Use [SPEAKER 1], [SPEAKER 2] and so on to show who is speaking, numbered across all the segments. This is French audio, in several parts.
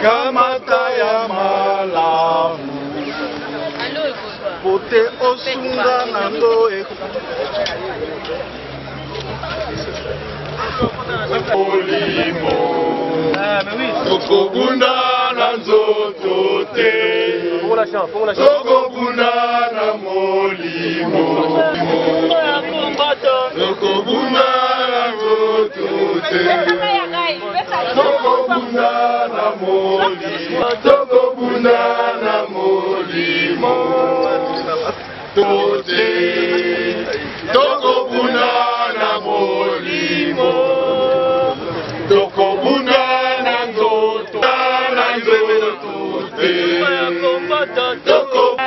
[SPEAKER 1] kamata ya malamu pote osunga nango olimo tokobunda na nzoto te tokobunda na molimo tokobunda na nzoto te tokobunda na molimo tokobunda na molimo tote tokobunda na molimo tokobunda na nzoto te tokobunda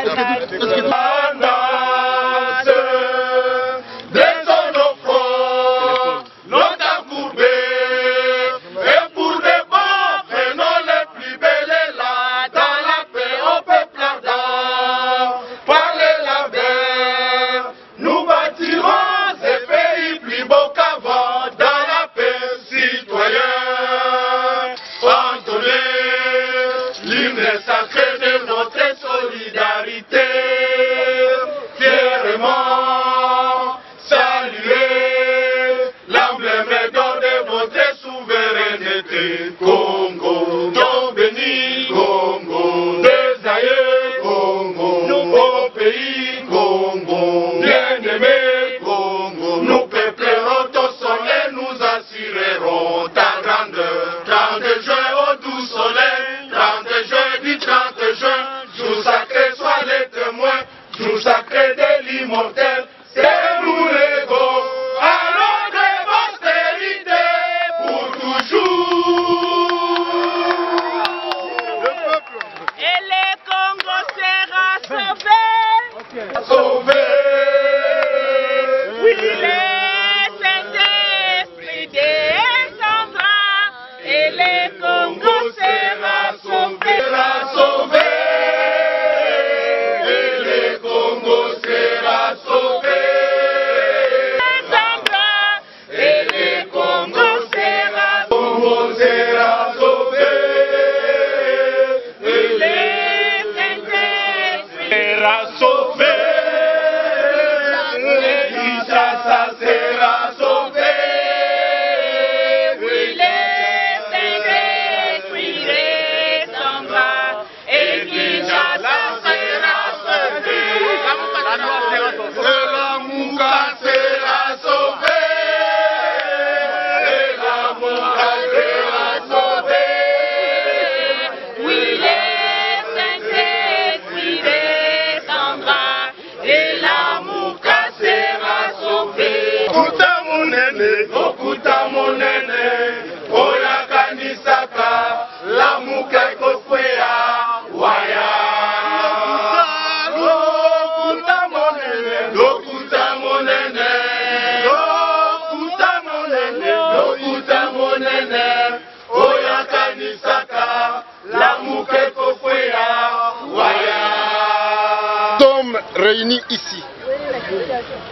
[SPEAKER 1] réunis ici,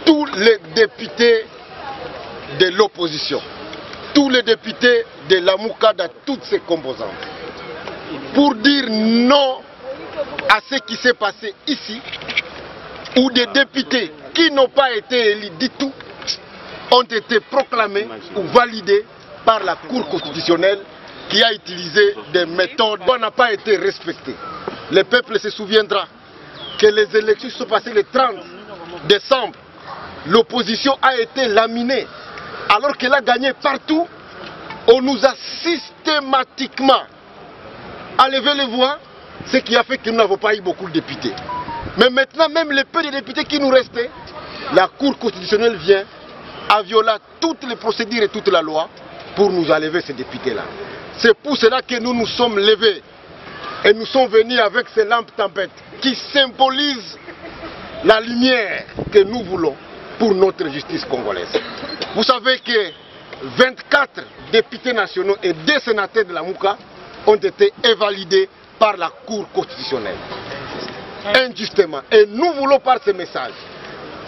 [SPEAKER 1] tous les députés de l'opposition, tous les députés de l'Amouka dans toutes ses composantes, pour dire non à ce qui s'est passé ici, où des députés qui n'ont pas été élus du tout ont été proclamés ou validés par la Cour constitutionnelle qui a utilisé des méthodes qui n'ont pas été respectées. Le peuple se souviendra que les élections sont passées le 30 décembre. L'opposition a été laminée. Alors qu'elle a gagné partout, on nous a systématiquement enlevé les voix, ce qui a fait que nous n'avons pas eu beaucoup de députés. Mais maintenant, même les peu de députés qui nous restaient, la Cour constitutionnelle vient à violer toutes les procédures et toute la loi pour nous enlever ces députés-là. C'est pour cela que nous nous sommes levés et nous sommes venus avec ces lampes tempêtes qui symbolisent la lumière que nous voulons pour notre justice congolaise. Vous savez que 24 députés nationaux et 2 sénateurs de la Mouka ont été invalidés par la Cour constitutionnelle. Injustement. Et nous voulons par ce message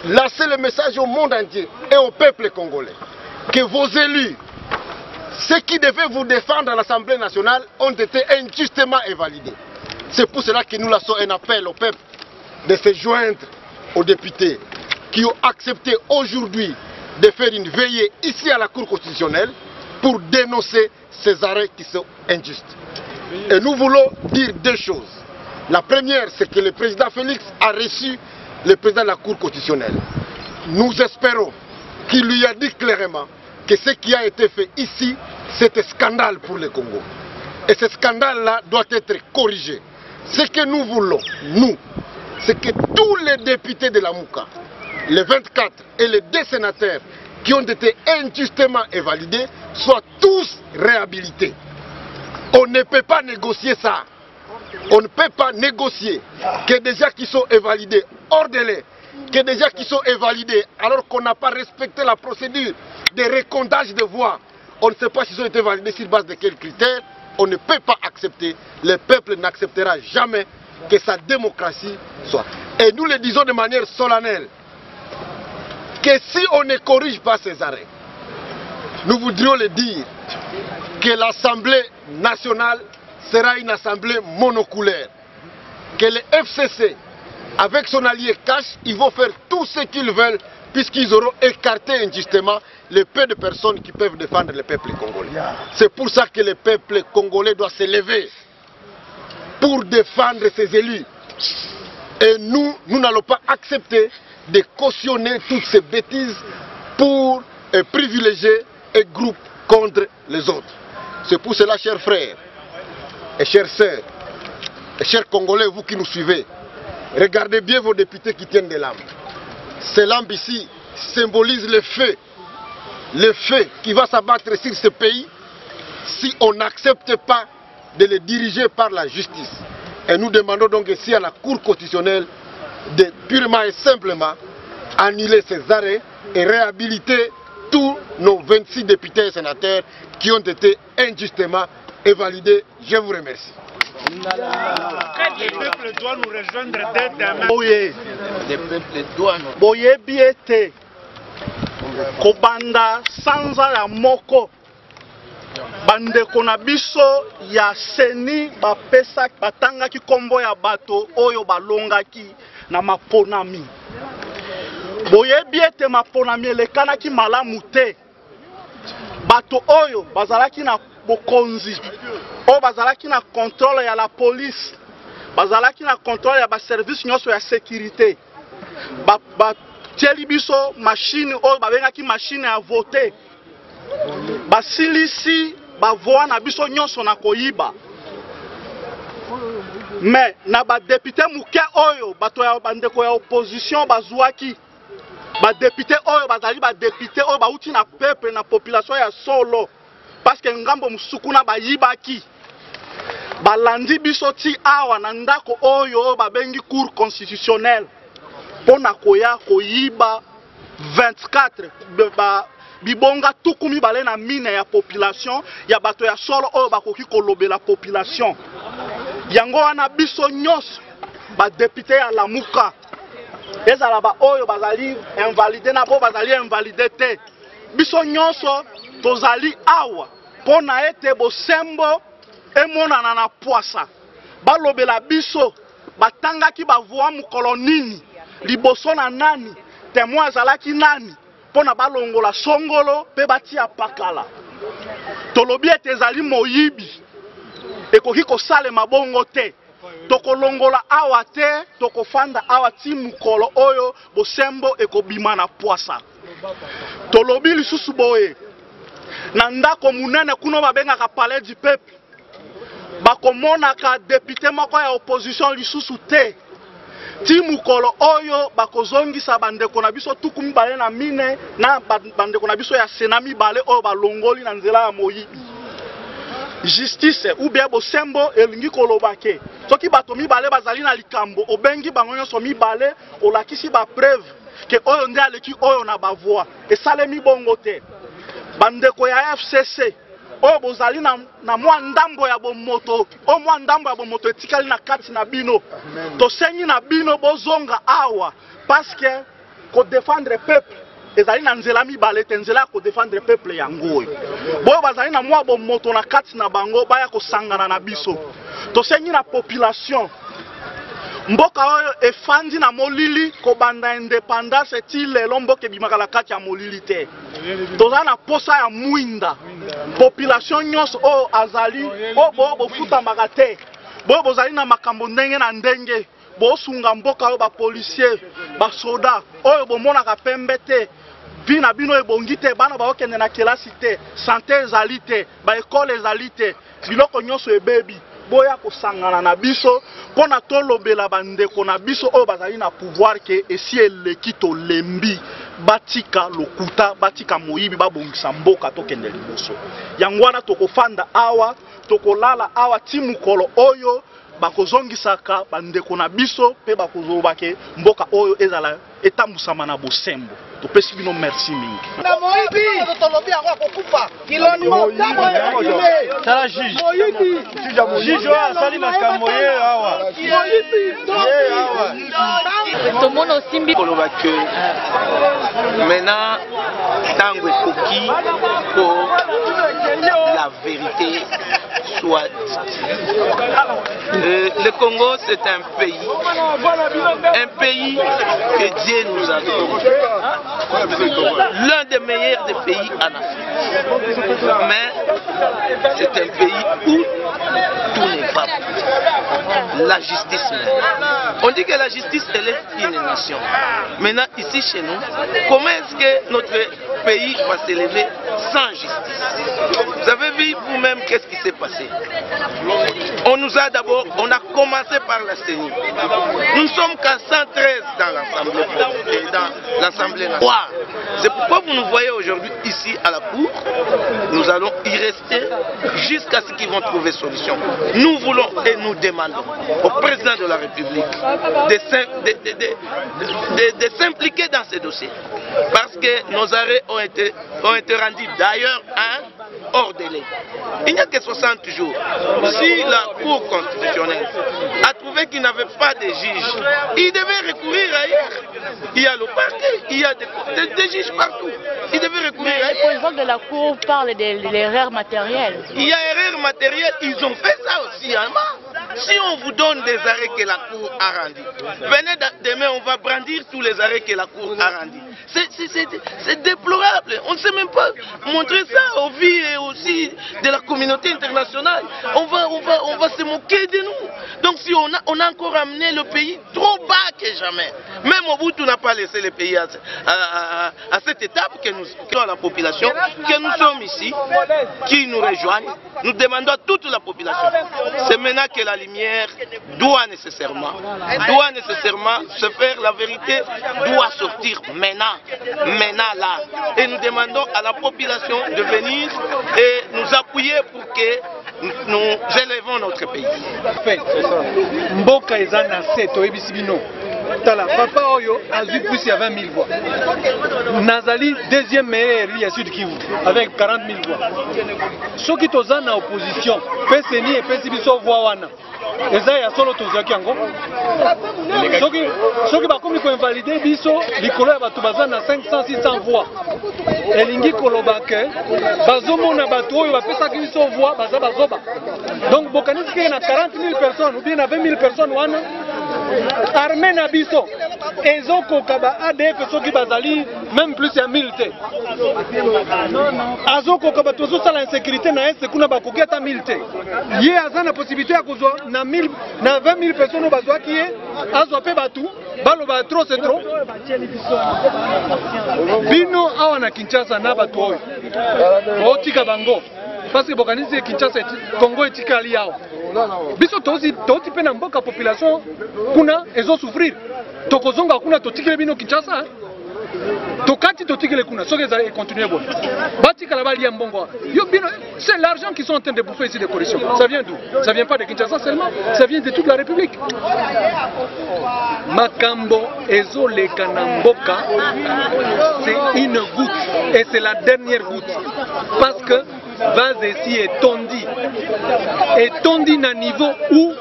[SPEAKER 1] lancer le message au monde entier et au peuple congolais que vos élus ceux qui devaient vous défendre à l'Assemblée nationale ont été injustement invalidés. C'est pour cela que nous lançons un appel au peuple de se joindre aux députés qui ont accepté aujourd'hui de faire une veillée ici à la Cour constitutionnelle pour dénoncer ces arrêts qui sont injustes. Et nous voulons dire deux choses. La première, c'est que le président Félix a reçu le président de la Cour constitutionnelle. Nous espérons qu'il lui a dit clairement que ce qui a été fait ici, c'est un scandale pour le Congo. Et ce scandale-là doit être corrigé. Ce que nous voulons, nous, c'est que tous les députés de la Mouka, les 24 et les 2 sénateurs qui ont été injustement invalidés, soient tous réhabilités. On ne peut pas négocier ça. On ne peut pas négocier que des gens qui sont invalidés hors délai, que des gens qui sont invalidés alors qu'on n'a pas respecté la procédure de recomptage de voix. On ne sait pas s'ils ont été validés sur base de quels critères. On ne peut pas accepter. Le peuple n'acceptera jamais que sa démocratie soit. Et nous le disons de manière solennelle, que si on ne corrige pas ces arrêts, nous voudrions le dire, que l'Assemblée nationale sera une assemblée monoculaire. Que le FCC, avec son allié Cash, ils vont faire tout ce qu'ils veulent, puisqu'ils auront écarté injustement le peu de personnes qui peuvent défendre le peuple congolais. C'est pour ça que le peuple congolais doit se lever pour défendre ses élus. Et nous n'allons pas accepter de cautionner toutes ces bêtises pour privilégier un groupe contre les autres. C'est pour cela, chers frères et chères sœurs, et chers Congolais, vous qui nous suivez, regardez bien vos députés qui tiennent des lampes. Ces lampes ici symbolisent le feu qui va s'abattre sur ce pays si on n'accepte pas de les diriger par la justice. Et nous demandons donc ici à la Cour constitutionnelle de purement et simplement annuler ces arrêts et réhabiliter tous nos 26 députés et sénateurs qui ont été injustement invalidés. Je vous remercie.
[SPEAKER 2] Le peuple doit nous rejoindre dès demain.
[SPEAKER 3] Le peuple doit nous
[SPEAKER 2] Boye biete. Kobanda sanza ya moko. Bande konabiso ya seni bapesa batanga ki kombo ya bato oyo balonga ki na maponami. Boye biete maponami elekana ki malamu te. Bato oyo bazalaki na bokonzi. O bazalaki na contrôle ya la police. Bazalaki na contrôle ya ba service nyonso ya sécurité. Ba tieli biso machine oyo babengaki machine ya voter. Basilisi bavoa na biso nyonso na koyiba. Mais na ba député muke oyo bato ya bandeko ya opposition bazwaki. Ba député oyo bazali ba député oyo bauti na peuple na population ya solo. Parce que ngambo musukuna bayibaki. Balandi biso ti awa na ndako oyo babengi cour constitutionnelle. Pona koya koyiba 24 bibonga tukumi bale na mine ya population ya bato ya solo oyo bakoki kolobela population. Yango wana biso nyonso ba député ya Lamuka ezala ba oyo bazali invalidé na bo bazali invalidé te. Biso nyonso tozali awa pona ete bosembo emonana na poasa. Balobela biso batangaki bavoa mukolo nini liboso na nani témoin azalaki nani pona balongola songolo pe batia pakala. Tolobi ete ezali moyibi ekoki kosalema bongo te. Tokolongola awa te, tokofanda awa ti mukolo oyo bosembo ekobima na poasa. Tolobi lisusu boye na ndako munene kuno babengaka palais du peuple. Bakomonaka député moko ya opposition lisusu te. Ti mukolo oyo bakozongisa bandeko na biso tukumi bale na mine na bandeko na biso ya senami bale oyo balongoli na nzela ya moyibi. Justice ou bien bosembo elingi kolobake. Soki bato mibale bazali na likambo obengi bango nyonso mibale olakisi ba preuve ke oyo nde aleki oyo na bavoa esalemi bongo te. Bandeko ya FCC oyo bozali na mwa ndambo ya bomoto o mwa ndambo ya bomoto etikali na kati na bino. Tosengi na bino bozonga awa parce que ko défendre peuple ezali na nzela mibale te nzela ya kodefendre peuple yango oyo boyo bazali na mwa bomoto na kati na bango baya kosangana na biso tosengi na population mboka oyo efandi na molili kobanda indépendance eti lelo mboka ebimaka na kati ya molili te tozali na posa ya mwinda population nyonso oyo azali oyo boyo bofutamaka te boyo bozali na makambo ndenge na ndenge bosunga mboka oyo bapolisier basoda oyo bomonaka pembe te vi na bino ebongi te bana baokende na kelasi te sante ezali te baekole ezali te biloko nyonso ebebi boya kosangana na biso mpona tolobela bandeko na biso oyo bazali na pouvoir ke esi eleki tolembi batika lokuta batika moyibi babongisa mboka tokende liboso yango wana tokofanda awa tokolala awa ti mokolo oyo bakozongisaka bandeko na biso mpe bakozolobake mboka oyo ezala etambusama na bosembo topesi bino merci mingi
[SPEAKER 4] tala juge oyo asali makambo ye awa
[SPEAKER 5] tomona osimbi
[SPEAKER 3] koloba ke maintenant ntango ekoki po la vérité soit le Congo c'est un pays que Dieu nous a donné, l'un des meilleurs des pays en Afrique, mais c'est un pays où tout n'est pas bon. La justice même. On dit que la justice élève une nation. Maintenant ici chez nous, comment est-ce que notre pays va s'élever sans justice? Vous avez vu vous-même qu'est-ce qui s'est passé. On nous a d'abord, on a commencé par la CENI. Nous ne sommes qu'à 113 dans l'Assemblée nationale. C'est pourquoi vous nous voyez aujourd'hui ici à la Cour. Nous allons y rester jusqu'à ce qu'ils vont trouver solution. Nous voulons et nous demandons au président de la République de s'impliquer dans ces dossiers. Parce que nos arrêts ont été rendus d'ailleurs hors délai. Il n'y a que 60 jours. Si la Cour constitutionnelle a trouvé qu'il n'avait pas de juges, il devait recourir ailleurs. Il y a le parquet, il y a des juges partout. Il devait recourir ailleurs.
[SPEAKER 5] Le président de la Cour parle de l'erreur matérielle.
[SPEAKER 3] Il y a erreur matérielle, ils ont fait ça aussi. Si on vous donne des arrêts que la Cour a rendus, venez demain, on va brandir tous les arrêts que la Cour a rendus. C'est déplorable. On ne sait même pas montrer ça aux vies et aussi de la communauté internationale. On va se moquer de nous. Donc si on a encore amené le pays trop bas que jamais. Même Mobutu n'a pas laissé le pays à cette étape que nous, la population, que nous sommes ici, qui nous rejoignent. Nous demandons à toute la population. C'est maintenant que la lumière doit nécessairement se faire, la vérité doit sortir maintenant là. Et nous demandons à la population de venir et nous appuyer pour que nous élevons notre pays.
[SPEAKER 4] Mboka ezana seto ebisibino. Tala papa oyo a vu plus il y a 20 000 voix. Nazali deuxième meilleur élu à Sud Kivu avec 40 000 voix. Ceux qui sont en opposition, PSNI et PSBISO voix wana. Eza ya solo tozaki yango. Soki bakomi ko invalider biso likolo ya bato baza na 500 600 voix. Elingi koloba ke bazomona bato oyo bapesaki biso voix bazoba. Donc bokanisi ke na 40 000 personnes ou bien na 20 000 personnes wana armée na biso ezokoka ba ADF soki bazali même plus ya 1000 te. Azokoka bato zosala insécurité na est kuna bakoki ata 1000 te. Ye aza na possibilité ya kozwa na 20 000 personnes bazwaki ye azwa pe batu baloba trop c'est trop. Bino awa na Kinshasa na bato oyo otika bango parce que bokanisi Kinshasa Congo etikali yao biso tozi pe na mboka population kuna ezo souffrir tokozonga kuna totikele bino Kinshasa tokati totikele kuna soki ezali continuer bon batikala balia mbongo yo bino c'est l'argent qui sont en train de bouffer ici des corruptions. Ça vient d'où? Ça vient pas de Kinshasa seulement, ça vient de toute la République. Makambo ezo leka na mboka c'est une goutte et c'est la dernière goutte parce que vase ici est tondi na niveau où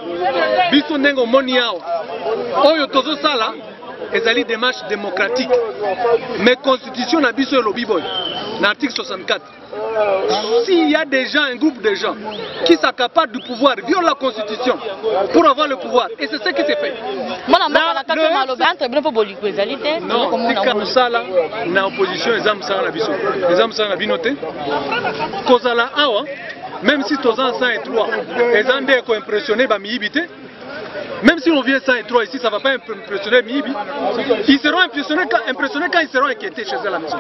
[SPEAKER 4] biso nengo moni yao oyo tozo sala ezali démarche démocratique. Mais constitution na biso elobi boy, na article 64. S'il y a des gens, un groupe de gens qui s'accaparent du pouvoir, violent la constitution pour avoir le pouvoir. Et c'est ce qui s'est fait. Non, tika musala na opposition eza musala na biso. Eza musala na binote. Kozala awa, même si toza 103, eza nde ko impressionner ba miyibité. Même si on vient 103 ici, ça ne va pas impressionner Mibi. Ils seront impressionnés quand ils seront inquiétés chez eux à la maison.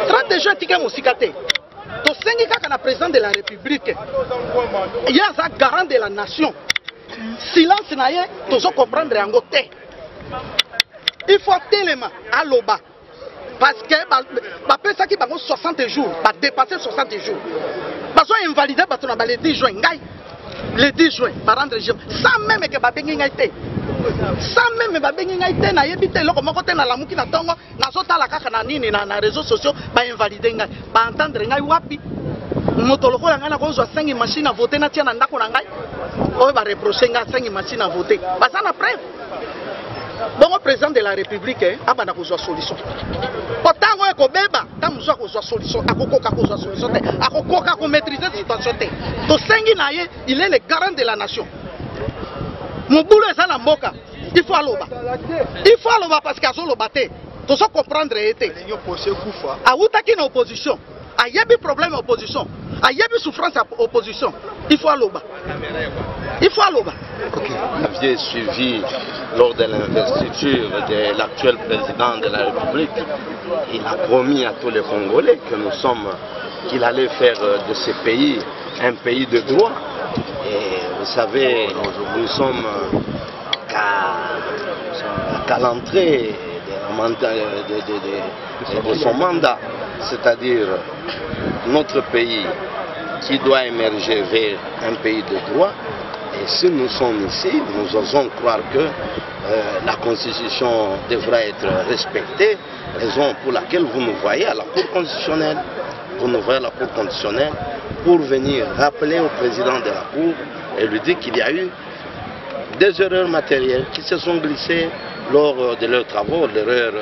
[SPEAKER 2] 30 gens qui ont cicaté. To sengi kaka na président de la République. Il y a un garant de la nation. Silence na ye, tozo comprendre yango te. Il faut tellement à l'oba. Parce que ba pesa ki bango 60 jours, ba dépasser 60 jours. Bazo invalider bato na ba le 10 juin ngai. Le 10 juin, par rendre sans même que babengi ngaité. Sans même babengi ngaité na yebité loko moko te na lamuki na tongo na zota la kaka na nini na réseaux sociaux ba invalider ngai. Ba entendre ngai wapi? Moto loko nga na kozwa 5 machines à voter na tia na ndako na ngai. Oyo ba reprocher nga 5 machines à voter. Ba ça na preuve. Bon, président de la République, abana kozwa solution. Otango eko beba, tamuzwa kozwa solution, akokoka kozwa solution, akokoka ko maîtriser situation te. To sengi na ye, il est le garant de la nation. Mobulu eza na mboka, il faut aloba. Il faut aloba parce que azoloba te. To so comprendre ete. Awutaki na opposition. Ayebi problème opposition. Ayebi souffrance opposition. Il faut aloba. Il faut aloba.
[SPEAKER 3] Vous aviez suivi lors de l'investiture de l'actuel président de la République. Il a promis à tous les Congolais qu'il allait faire de ce pays un pays de droit. Et vous savez, nous sommes qu'à l'entrée de son mandat, c'est-à-dire notre pays qui doit émerger vers un pays de droit. Et si nous sommes ici, nous osons croire que la Constitution devra être respectée, raison pour laquelle vous nous voyez à la Cour constitutionnelle. Vous nous voyez à la Cour constitutionnelle pour venir rappeler au président de la Cour et lui dire qu'il y a eu des erreurs matérielles qui se sont glissées lors de leurs travaux. L'erreur,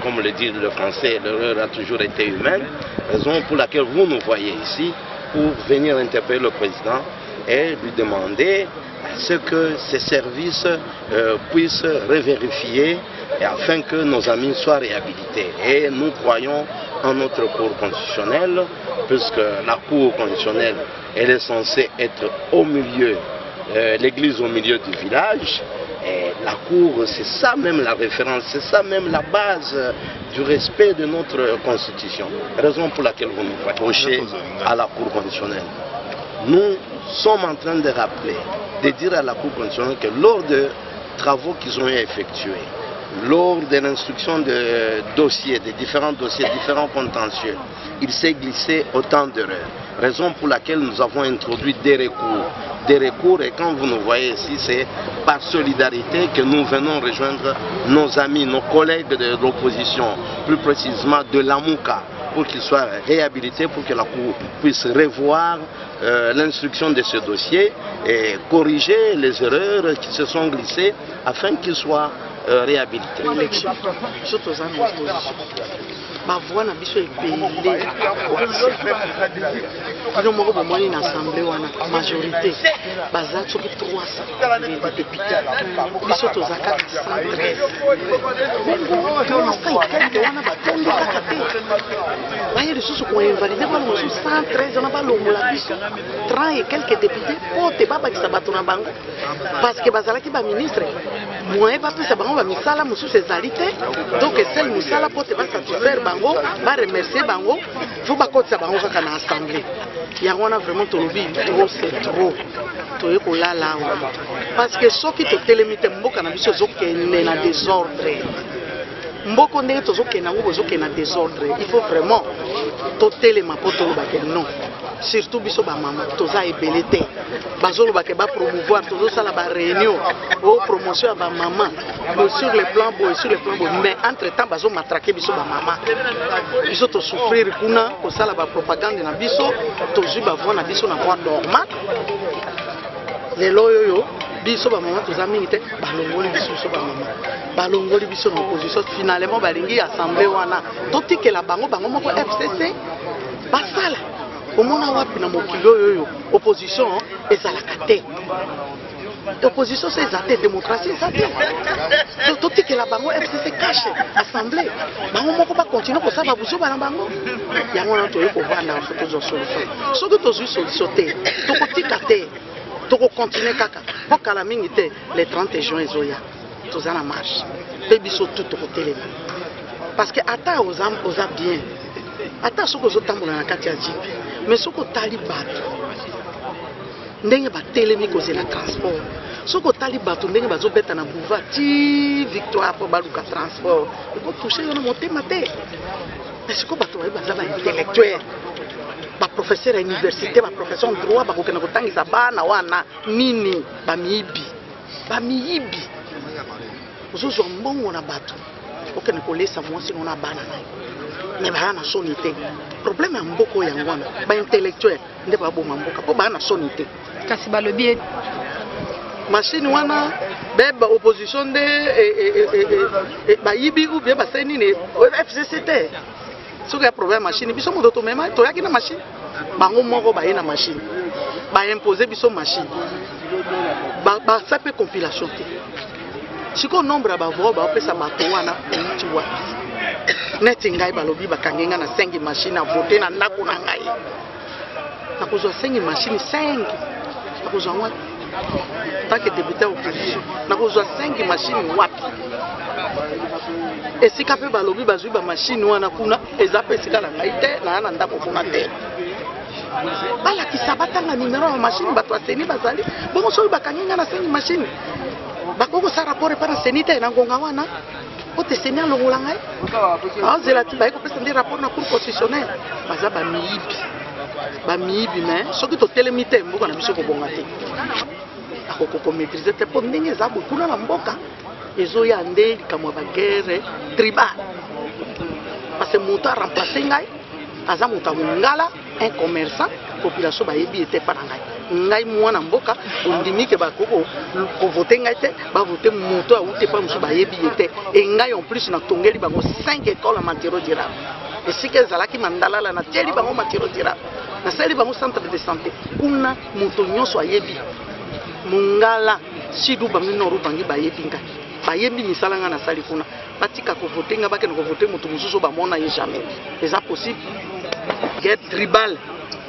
[SPEAKER 3] comme le dit le français, l'erreur a toujours été humaine, raison pour laquelle vous nous voyez ici pour venir interpeller le président et lui demander ce que ces services puissent revérifier et afin que nos amis soient réhabilités. Et nous croyons en notre Cour constitutionnelle, puisque la Cour constitutionnelle elle est censée être au milieu, l'église au milieu du village. Et la Cour, c'est ça même la référence, c'est ça même la base du respect de notre Constitution. Raison pour laquelle vous nous approchez à la Cour constitutionnelle. Nous sommes en train de rappeler, de dire à la Cour constitutionnelle que lors de travaux qu'ils ont effectués, lors de l'instruction de dossiers, de différents dossiers, différents contentieux, il s'est glissé autant d'erreurs. Raison pour laquelle nous avons introduit des recours. Des recours, et quand vous nous voyez ici, c'est par solidarité que nous venons rejoindre nos amis, nos collègues de l'opposition, plus précisément de l'AMUCA, pour qu'ils soient réhabilités, pour que la Cour puisse revoir l'instruction de ce dossier et corriger les erreurs qui se sont glissées afin qu'ils soient réhabilités.
[SPEAKER 2] Ma voix n'a biso epelé bino moko bomoni na assemblée wana majorité baza soki 300 députés biso toza kaka 113 wana batondi kaka te baye lisusu koinvalide bana mosusu 113 wana balongola biso 30 et quelques députés po te babakisa bato na bango parce que bazalaki baministre moyen bapesa bango bamisala mosusu ezali te donc esele mosala po te basatisfaire bango ba remercier bango faut bakotisa bango kaka na assemblée yango wana vraiment tolobi trop c'est trop toye kolala awa parce que soki totelemi te mboka na biso ezokende na désordre mboko ndenge tozokende yango bozokende na désordre il faut vraiment totelema po tolobake non surtout biso bamama toza ebele te bazolobake bapromouvoir tozosala baréunion o promotion ya bamama sur le plan boye sur le plan boye mais entre temps bazomatrake biso bamama biso tosouffrir kuna kosala bapropagande na biso tozwi bavoi na biso na voie normal lelo oyo biso ba maman toza mingi te balongoli biso ba maman balongoli biso na opposition finalement balingi assemblée wana totikela bango moko FCC basala omona wapi na mokili oyo opposition ezalaka te opposition c'est ezate démocratie ezate totikela bango FCC cache assemblée bango moko bakontinue kosala babuzo bana bango yango wana toye kovanda na foto tozwa solution soki tozwi solution te tokotika te tokokontinue kaka mpo kala mingi te le 30 juin ezoya toza na marche mpe biso tu tokotelema parce que ata oza bien ata soki ozotambola na kati ya jipe mais soki otali bato ndenge batelemi kozela transport soki otali bato ndenge bazobeta na boulevard ti victoire mpo baluka transport ekotouche yo na motema te mais sikoyo bato baye baza baintellectuel baprofesseur ya université baprofesseur droit bakokenda kotangisa bana wana nini bamiyibi ozozwa mbongo na bato okende kolesa mwasi ngo na bana na yo me baya na soni te problème ya mboka oyo yango wana baintellectuel nde baboma mboka mpo baya na soni te
[SPEAKER 5] kasi balobi
[SPEAKER 2] machine wana beba opposition nde bayibi ou bien basali nini FCC te soki ya problème machine biso moto tomema toyaki na machine bango moko baye na machine baimpose biso machine basa mpe compilation te sikoyo nombre ya bavoi baopesa bato wana euti wapi neti ngai balobi bakangi nga na 5 machine avote na ndako na ngai nakozwa 5 machine 5 nakozwa wapi tanke député opposition nakozwa 5 machine wapi esika mpe balobi bazwi bamashine wana kuna eza mpe esika na ngai te naa na ndako kuna te balakisa batanga nimero ya mashine bato ya seni bazali bongo soki bakangi nga na 5 machine bakokosala rapport epa na seni te na ngonga wana po te seni alongola ngai azela ti baye kopesa nde rapport na cour constitutionnel baza bamiyibi me soki totelemi te mboka na biso kobonga te akokomaîtrise te mpo ndenge eza boye kuna na mboka ezoya nde likambo ya baguerre tribal parce que moto aremplace ngai aza moto ya mongala un commerçant population bayebi ete mpa na ngai mwana mboka ondimi ke bakoko kovote ngai te bavote moto awuti epa mosusu bayebi ete e ngai en plus natongeli bango 5 écoles ya matériau durable esika ezalaki mandalala natieli bango matériau durable nasali bango centre de santé kuna moto nyonso ayebi mongala sidu bangi noru bangi bayebi ngai bayebi misala nga nasali kuna batika kovote nga bakende kovote moto mosusu bamona ye jamais eza possible guerre tribal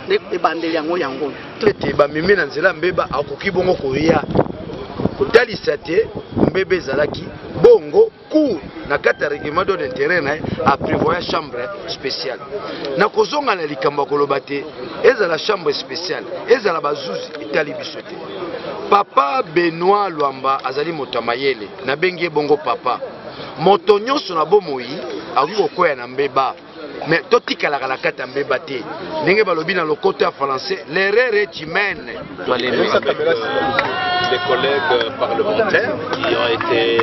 [SPEAKER 2] nde ebandeli yango
[SPEAKER 6] te bamemi na nzela mbeba akoki bongo koya kotalisa te mbeba ezalaki bongo cour na kati ya règlement d'intérêt na ye aprévoya chambre spéciale na kozonga na likambo ya koloba te ezala chambre spéciale ezala bazuzi etali biso te papa Benoît Luamba azali moto ya mayele nabengi ye bongo papa moto nyonso na bomoi akoki kokwea na mbeba mais totikalaka na kati ya mbeba te ndenge balobi na lokoto ya français l'erreur est humaine.
[SPEAKER 7] Les collègues parlementaires qui ont été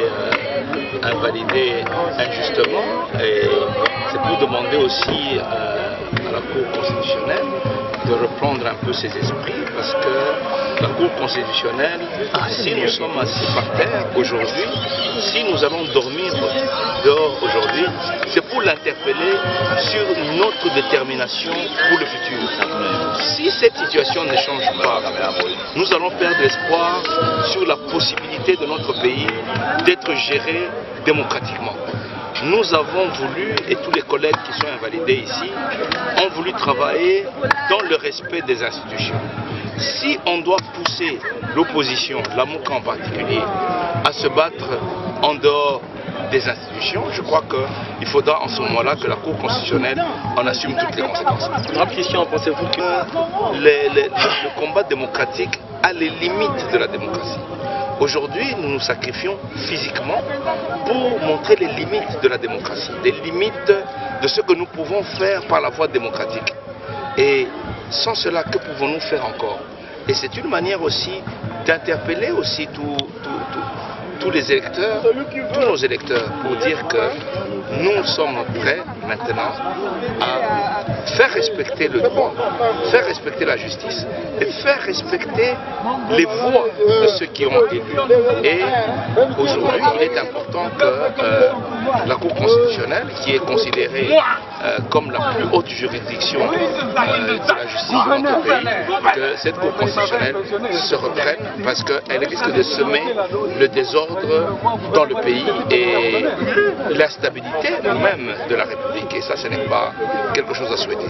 [SPEAKER 7] invalidés injustement, et c'est pour demander aussi à la Cour constitutionnelle de reprendre un peu ses esprits, parce que la Cour constitutionnelle, si nous sommes assis par terre aujourd'hui, si nous allons dormir dehors aujourd'hui, c'est pour l'interpeller sur notre détermination pour le futur. Si cette situation ne change pas, nous allons perdre espoir sur la possibilité de notre pays d'être géré démocratiquement. Nous avons voulu, et tous les collègues qui sont invalidés ici, ont voulu travailler dans le respect des institutions. Si on doit pousser l'opposition, la MOUCA en particulier, à se battre en dehors des institutions, je crois qu'il faudra en ce moment-là que la Cour constitutionnelle en assume toutes les conséquences.
[SPEAKER 8] Grave question, pensez-vous que
[SPEAKER 7] le combat démocratique a les limites de la démocratie? Aujourd'hui, nous nous sacrifions physiquement pour montrer les limites de la démocratie, les limites de ce que nous pouvons faire par la voie démocratique. Et sans cela, que pouvons-nous faire encore? Et c'est une manière aussi d'interpeller aussi tous les électeurs, tous nos électeurs, pour dire que nous sommes prêts maintenant à faire respecter le droit, faire respecter la justice et faire respecter les voix de ceux qui ont élu. Et aujourd'hui, il est important que la Cour constitutionnelle, qui est considérée comme la plus haute juridiction de la justice dans notre pays, que cette Cour constitutionnelle se reprenne parce qu'elle risque de semer le désordre dans le pays et l'instabilité même de la République. Et ça, ce n'est pas quelque chose à souhaiter.